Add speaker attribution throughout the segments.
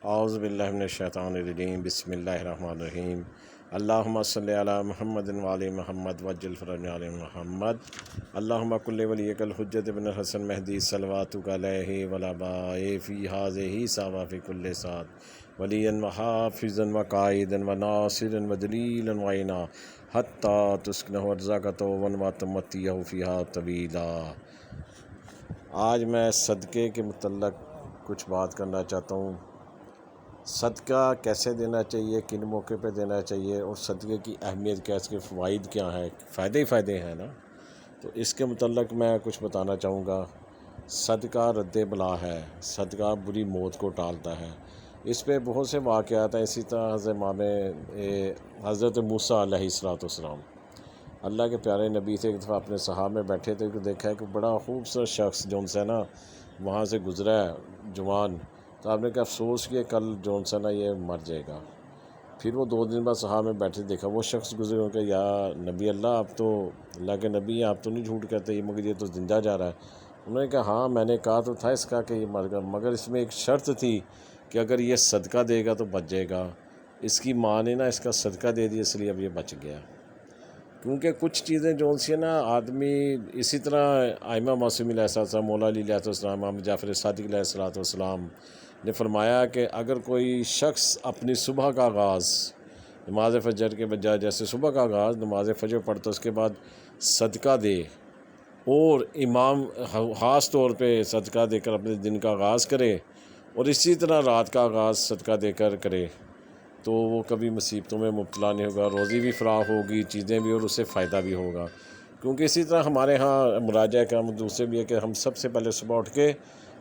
Speaker 1: اعوذ باللہ من الشیطان الرجیم بسم اللہ الرحمن الرحیم اللہم صلی علی محمد وعلی محمد وجل فرج علی محمد اللہم کل ولیک الحجت بن الحسن مہدی صلواتک علیہ والآباء فی ہذہ ساوا فی کل ساعت ولیا وحافظا وقائدا وناصرا ودلیلا وعینا حتی تسکنہ ارضاک طوبا وتمتعہ فیہا طویلا۔ آج میں صدقے کے متعلق کچھ بات کرنا چاہتا ہوں۔ صدقہ کیسے دینا چاہیے، کن موقع پہ دینا چاہیے، اور صدقے کی اہمیت کیا ہے، اس کے فوائد کیا ہیں، فائدے ہی فائدے ہیں نا۔ تو اس کے متعلق میں کچھ بتانا چاہوں گا۔ صدقہ رد بلا ہے، صدقہ بری موت کو ٹالتا ہے۔ اس پہ بہت سے واقعات ہیں۔ اسی طرح حضرت موسیٰ علیہ السلام اللہ کے پیارے نبی تھے۔ ایک دفعہ اپنے صحابہ میں بیٹھے تھے کہ دیکھا ہے کہ بڑا خوبصورت شخص جو سے نا وہاں سے گزرا ہے جوان، تو آپ نے کہا افسوس کہ کل جو نا یہ مر جائے گا۔ پھر وہ 2 دن بعد صحابہ میں بیٹھے دیکھا وہ شخص گزرے کہ یا نبی اللہ، آپ تو اللہ کے نبی ہیں، آپ تو نہیں جھوٹ کہتے، مگر یہ تو زندہ جا رہا ہے۔ انہوں نے کہا ہاں میں نے کہا تو تھا اس کا کہ یہ مر گا، مگر اس میں ایک شرط تھی کہ اگر یہ صدقہ دے گا تو بچ جائے گا۔ اس کی ماں نے نا اس کا صدقہ دے دیا، اس لیے اب یہ بچ گیا۔ کیونکہ کچھ چیزیں جو سی نا آدمی اسی طرح ائمہ معصومین علیہ السلام، مولا علی علیہ السلام، امام جعفر صادق علیہ السلام نے فرمایا کہ اگر کوئی شخص اپنی صبح کا آغاز نماز فجر کے بجائے، جیسے صبح کا آغاز نماز فجر پڑھتا اس کے بعد صدقہ دے، اور امام خاص طور پہ صدقہ دے کر اپنے دن کا آغاز کرے، اور اسی طرح رات کا آغاز صدقہ دے کر کرے، تو وہ کبھی مصیبتوں میں مبتلا نہیں ہوگا، روزی بھی فراہ ہوگی، چیزیں بھی، اور اس سے فائدہ بھی ہوگا۔ کیونکہ اسی طرح ہمارے ہاں مراجعہ کرام دوسرے بھی ہے کہ ہم سب سے پہلے صبح اٹھ کے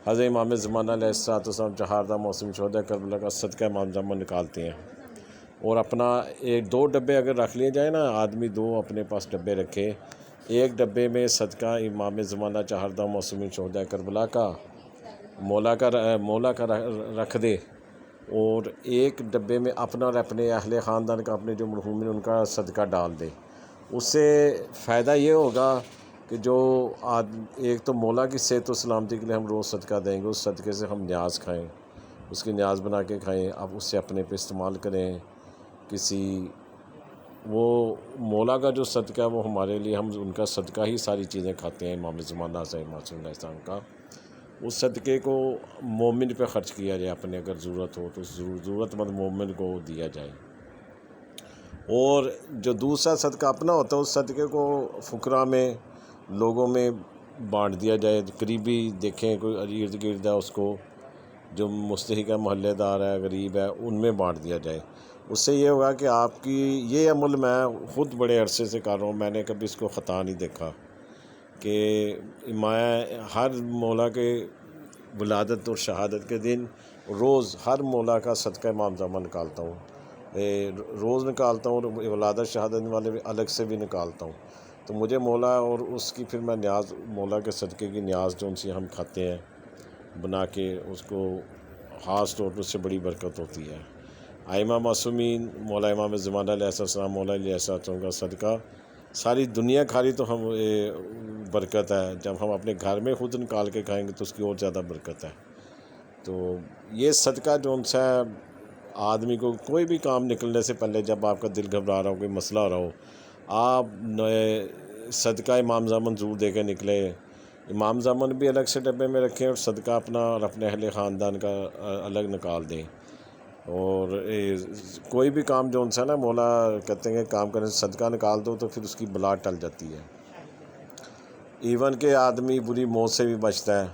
Speaker 1: حضرت امام زمانہ علیہ السلام چہاردہ موسم شہداء کربلا کا صدقہ امام زمان نکالتے ہیں، اور اپنا 2 ڈبے اگر رکھ لیے جائے نا، آدمی 2 اپنے پاس ڈبے رکھے، ایک ڈبے میں صدقہ امام زمانہ چہاردہ موسم شہداء کربلا کا مولا کا رکھ دے، اور ایک ڈبے میں اپنا اور اپنے اہل خاندان کا، اپنے جو مرحومین ان کا صدقہ ڈال دے۔ اس سے فائدہ یہ ہوگا کہ جو ایک تو مولا کی صحت و سلامتی کے لیے ہم روز صدقہ دیں گے، اس صدقے سے ہم نیاز کھائیں، اس کی نیاز بنا کے کھائیں، اب اس سے اپنے پہ استعمال کریں۔ وہ مولا کا جو صدقہ ہے وہ ہمارے لیے، ہم ان کا صدقہ ہی ساری چیزیں کھاتے ہیں، امام زمانہ سے معصوم علیہ السلام کا۔ اس صدقے کو مومن پہ خرچ کیا جائے، اپنے اگر ضرورت ہو تو ضرورت مند مومن کو دیا جائے۔ اور جو دوسرا صدقہ اپنا ہوتا ہے، اس صدقے کو فقراء میں، لوگوں میں بانٹ دیا جائے، قریبی دیکھیں کوئی ارد گرد ہے، اس کو جو مستحق ہے، محلے دار ہے، غریب ہے، ان میں بانٹ دیا جائے۔ اس سے یہ ہوگا کہ آپ کی یہ عمل میں خود بڑے عرصے سے کر رہا ہوں، میں نے کبھی اس کو خطا نہیں دیکھا کہ میں ہر مولا کے ولادت اور شہادت کے دن روز ہر مولا کا صدقہ امام زمان نکالتا ہوں، روز نکالتا ہوں، اور ولادت شہادت والے بھی الگ سے بھی نکالتا ہوں۔ تو مجھے مولا اور اس کی پھر میں نیاز، مولا کے صدقے کی نیاز جو ان سے ہم کھاتے ہیں بنا کے، اس کو خاص طور پر اس سے بڑی برکت ہوتی ہے۔ ائمہ معصومین، مولا امام زمانہ علیہ السلام، مولا علیہ السلام کا صدقہ ساری دنیا کھاری تو ہم برکت ہے، جب ہم اپنے گھر میں خود نکال کے کھائیں گے تو اس کی اور زیادہ برکت ہے۔ تو یہ صدقہ جو ان سے آدمی کو کوئی بھی کام نکلنے سے پہلے، جب آپ کا دل گھبرا رہا ہو، کوئی مسئلہ رہا ہو، آپ صدقہ امام زمان ضرور دے کے نکلے۔ امام زمان بھی الگ سے ڈبے میں رکھیں، اور صدقہ اپنا اور اپنے اہل خاندان کا الگ نکال دیں۔ اور کوئی بھی کام جو ان سے نا مولا کہتے ہیں کہ کام کرنے سے صدقہ نکال دو تو پھر اس کی بلا ٹل جاتی ہے، ایون کہ آدمی بری موت سے بھی بچتا ہے۔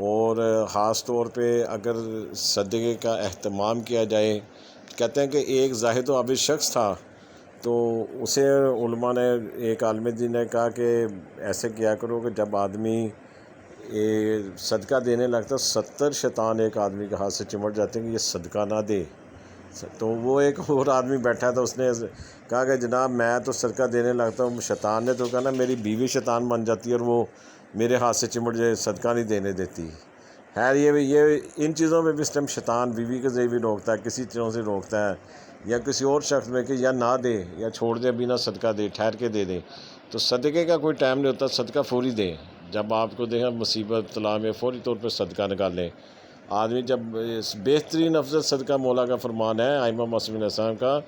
Speaker 1: اور خاص طور پہ اگر صدقے کا اہتمام کیا جائے، کہتے ہیں کہ ایک زاہد و عابد شخص تھا، تو اسے علماء نے، ایک عالم دین نے کہا کہ ایسے کیا کرو کہ جب آدمی صدقہ دینے لگتا 70 شیطان ایک آدمی کے ہاتھ سے چمٹ جاتے ہیں کہ یہ صدقہ نہ دے۔ تو وہ ایک اور آدمی بیٹھا تھا، اس نے کہا کہ جناب میں تو صدقہ دینے لگتا ہوں، شیطان نے تو کہا نا میری بیوی شیطان بن جاتی ہے اور وہ میرے ہاتھ سے چمٹ جائے، صدقہ نہیں دینے دیتی۔ خیر یہ ان چیزوں میں بھی اس ٹائم شیطان بیوی کے ذریعے بھی روکتا ہے، کسی چیزوں سے روکتا ہے، یا کسی اور شخص میں کہ یا نہ دے، یا چھوڑ دے، ابھی نہ صدقہ دے، ٹھہر کے دے دے۔ تو صدقے کا کوئی ٹائم نہیں ہوتا، صدقہ فوری دیں۔ جب آپ کو دیکھیں مصیبت طلاع میں فوری طور پر صدقہ نکالیں۔ آدمی جب بہترین افضل صدقہ مولا کا فرمان ہے ائمہ معصومین علیہ السلام کا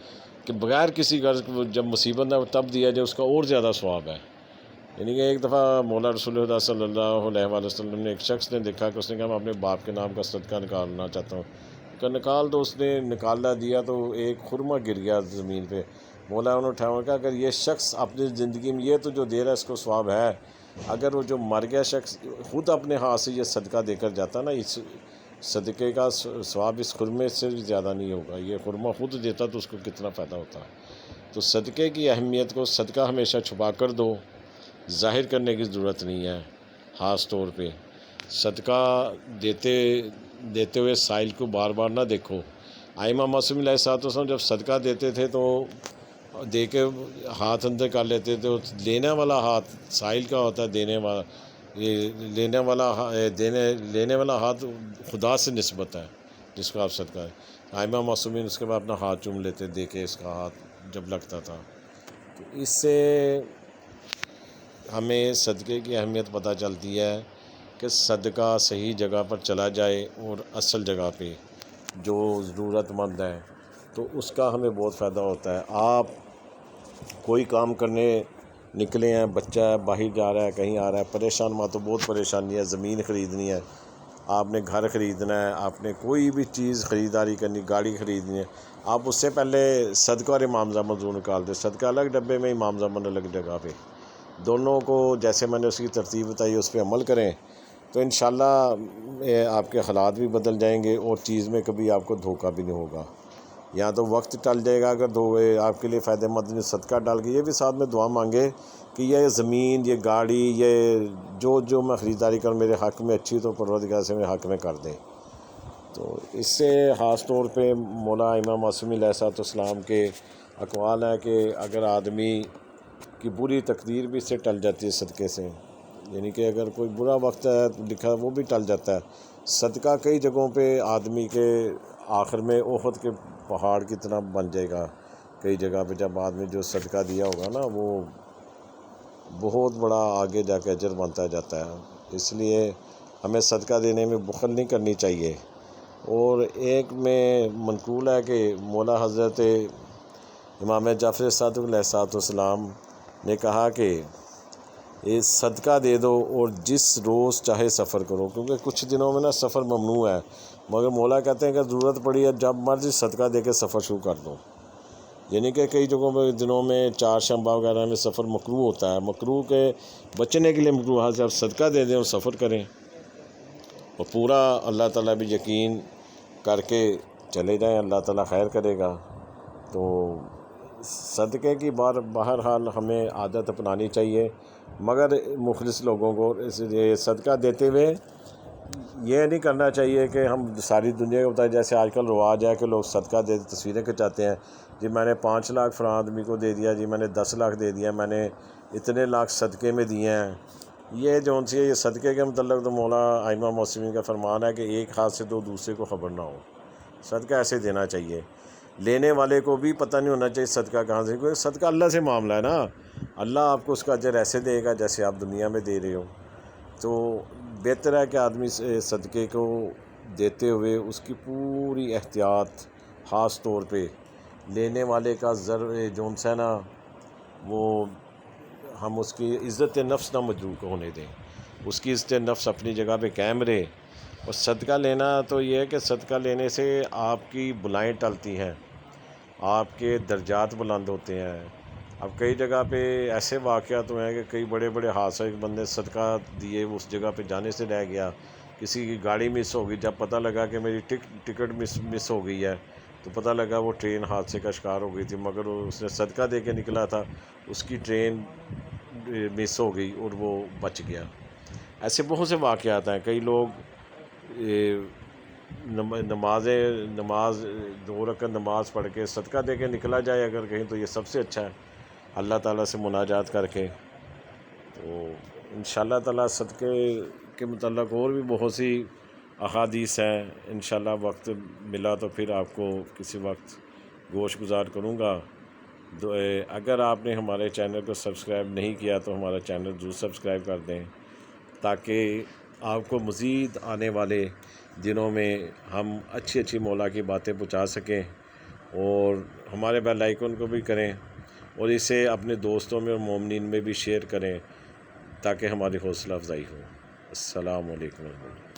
Speaker 1: کہ بغیر کسی غرض کو جب مصیبت نہ تب دیا جائے اس کا اور زیادہ ثواب ہے۔ یعنی کہ ایک دفعہ مولا رسول اللہ صلی اللہ علیہ وآلہ وسلم نے ایک شخص نے دیکھا کہ اس نے کہا میں اپنے باپ کے نام کا صدقہ نکالنا چاہتا ہوں کہ نکال دو۔ اس نے نکالا دیا تو ایک خرمہ گر گیا زمین پہ۔ مولا انہوں نے اٹھایا کہ اگر یہ شخص اپنی زندگی میں یہ تو جو دے رہا ہے اس کو ثواب ہے، اگر وہ جو مر گیا شخص خود اپنے ہاتھ سے یہ صدقہ دے کر جاتا نا، اس صدقے کا ثواب اس خرمے سے بھی زیادہ نہیں ہوگا۔ یہ خرمہ خود دیتا تو اس کو کتنا فائدہ ہوتا۔ تو صدقے کی اہمیت کو، صدقہ ہمیشہ چھپا کر دو، ظاہر کرنے کی ضرورت نہیں ہے۔ خاص طور پہ صدقہ دیتے ہوئے سائل کو بار بار نہ دیکھو۔ ائمہ معصومین علیہ الصلوۃ والسلام جب صدقہ دیتے تھے تو دے کے ہاتھ اندر کر لیتے تھے۔ لینے والا ہاتھ سائل کا ہوتا ہے، لینے والا ہاتھ خدا سے نسبت ہے جس کو آپ صدقہ ہے۔ ائمہ معصومین اس کے بعد اپنا ہاتھ چوم لیتے دے کے اس کا ہاتھ جب لگتا تھا۔ تو اس سے ہمیں صدقے کی اہمیت پتہ چلتی ہے کہ صدقہ صحیح جگہ پر چلا جائے اور اصل جگہ پہ جو ضرورت مند ہے تو اس کا ہمیں بہت فائدہ ہوتا ہے۔ آپ کوئی کام کرنے نکلے ہیں، بچہ ہے باہر جا رہا ہے، کہیں آ رہا ہے، پریشان مت تو بہت پریشانی ہے، زمین خریدنی ہے، آپ نے گھر خریدنا ہے، آپ نے کوئی بھی چیز خریداری کرنی، گاڑی خریدنی ہے، آپ اس سے پہلے صدقہ اور امام زمان ضرور نکال دیں۔ صدقہ الگ ڈبے میں، امام زمان الگ جگہ پہ، دونوں کو جیسے میں نے اس کی ترتیب بتائی اس پہ عمل کریں تو انشاءاللہ آپ کے حالات بھی بدل جائیں گے اور چیز میں کبھی آپ کو دھوکہ بھی نہیں ہوگا۔ یا تو وقت ٹل جائے گا اگر آپ کے لیے فائدہ مند نہیں، صدقہ ڈال کے یہ بھی ساتھ میں دعا مانگے کہ یہ زمین، یہ گاڑی، یہ جو میں خریداری کروں میرے حق میں اچھی تو پروردگار سے میرے حق میں کر دیں۔ تو اس سے خاص طور پہ مولا امام معصومین علیہ السلام کے اقوال ہے کہ اگر آدمی کی بری تقدیر بھی اس سے ٹل جاتی ہے صدقے سے، یعنی کہ اگر کوئی برا وقت ہے لکھا وہ بھی ٹل جاتا ہے۔ صدقہ کئی جگہوں پہ آدمی کے آخر میں احد کے پہاڑ کی طرح بن جائے گا۔ کئی جگہ پہ جب آدمی جو صدقہ دیا ہوگا نا وہ بہت بڑا آگے جا کے اجر بنتا جاتا ہے۔ اس لیے ہمیں صدقہ دینے میں بخل نہیں کرنی چاہیے۔ اور ایک میں منقول ہے کہ مولا حضرت امام جعفر صادق علیہ السلام نے کہا کہ یہ صدقہ دے دو اور جس روز چاہے سفر کرو، کیونکہ کچھ دنوں میں نا سفر ممنوع ہے، مگر مولا کہتے ہیں کہ ضرورت پڑی ہے جب مرضی صدقہ دے کے سفر شروع کر دو۔ یعنی کہ کئی جگہوں میں دنوں میں چہارشنبہ وغیرہ میں سفر مکروہ ہوتا ہے، مکروہ کے بچنے کے لیے مکروہ ہے، جب صدقہ دے دیں اور سفر کریں اور پورا اللہ تعالیٰ بھی یقین کر کے چلے جائیں، اللہ تعالیٰ خیر کرے گا۔ تو صدقے کی بہرحال ہمیں عادت اپنانی چاہیے، مگر مخلص لوگوں کو صدقہ دیتے ہوئے یہ نہیں کرنا چاہیے کہ ہم ساری دنیا کو بتائیں، جیسے آج کل رواج ہے کہ لوگ صدقہ دے تصویریں کھنچاتے ہیں، جی میں نے 5 لاکھ فلاں آدمی کو دے دیا، جی میں نے 10 لاکھ دے دیا، میں نے اتنے لاکھ صدقے میں دیے ہیں۔ یہ جو سی ہے یہ صدقے کے متعلق تو مولا ائمہ معصومین کا فرمان ہے کہ ایک ہاتھ سے تو دوسرے کو خبر نہ ہو۔ صدقہ ایسے دینا چاہیے، لینے والے کو بھی پتہ نہیں ہونا چاہیے صدقہ کہاں سے، کیونکہ صدقہ اللہ سے معاملہ ہے نا، اللہ آپ کو اس کا اجر ایسے دے گا جیسے آپ دنیا میں دے رہے ہو۔ تو بہتر ہے کہ آدمی صدقے کو دیتے ہوئے اس کی پوری احتیاط، خاص طور پہ لینے والے کا جو ہے نا وہ ہم اس کی عزت نفس نہ مجروح ہونے دیں، اس کی عزت نفس اپنی جگہ پہ قائم رہے۔ اور صدقہ لینا تو یہ ہے کہ صدقہ لینے سے آپ کی بلائیں ٹلتی ہیں، آپ کے درجات بلند ہوتے ہیں۔ اب کئی جگہ پہ ایسے واقعات ہوئے ہیں کہ کئی بڑے بڑے حادثے، ایک بندے صدقہ دیے اس جگہ پہ جانے سے رہ گیا، کسی کی گاڑی مس ہو گئی، جب پتہ لگا کہ میری ٹکٹ مس ہو گئی ہے تو پتہ لگا وہ ٹرین حادثے کا شکار ہو گئی تھی، مگر اس نے صدقہ دے کے نکلا تھا، اس کی ٹرین مس ہو گئی اور وہ بچ گیا۔ ایسے بہت سے واقعات ہیں۔ کئی لوگ نماز 2 رکعت نماز پڑھ کے صدقہ دے کے نکلا جائے اگر کہیں تو یہ سب سے اچھا ہے، اللہ تعالیٰ سے مناجات کر کے۔ تو انشاءاللہ تعالیٰ صدقے کے متعلق اور بھی بہت سی احادیث ہیں، انشاءاللہ وقت ملا تو پھر آپ کو کسی وقت گوش گزار کروں گا۔ اگر آپ نے ہمارے چینل کو سبسکرائب نہیں کیا تو ہمارا چینل ضرور سبسکرائب کر دیں تاکہ آپ کو مزید آنے والے دنوں میں ہم اچھی اچھی مولا کی باتیں پہنچا سکیں، اور ہمارے بیل آئیکن کو بھی کریں، اور اسے اپنے دوستوں میں اور مومنین میں بھی شیئر کریں تاکہ ہماری حوصلہ افزائی ہو۔ السلام علیکم ورحمۃ اللہ۔